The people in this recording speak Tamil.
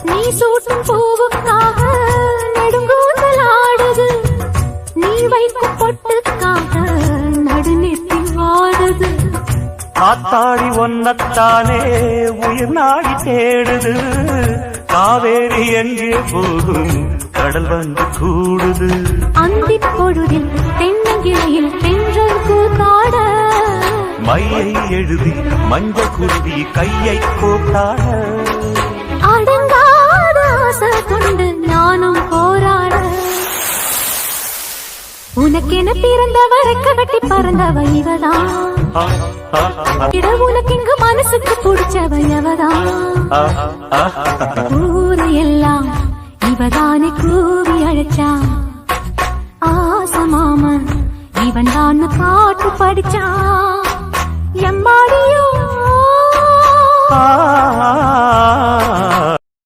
நீ சூட்டும் பூவுக்காக நெடுங்கூந்தல் ஆடுது, நீ வைக்கும் பொட்டுக்காக நடுநெத்தி வாடுது. காத்தாடி ஒன்னத்தானே உயிர் நாடி தேடுது, காவேரி எங்கே போகும் கடல் வந்து கூடுது. அந்தி பொழுதில் தென்னங்கிளையில் தென்றல் கூத்தாட, மையை எழுதி மஞ்சள் குருவி கையை கோத்தாட, அடங்காத ஆசை கொண்டு நானும் போராட. உனக்கென பிறந்தவ ரெக்க வெட்டி பறந்தவ இவதான், உனக்கு இங்கு மனசுக்கு பிடிச்சவ எவதான். ஊரு எல்லாம் இவதானே கூவி அழைச்சான், ஆசமாமன் இவன் தான் பாட்டு படிச்சான். எம்மாடியோ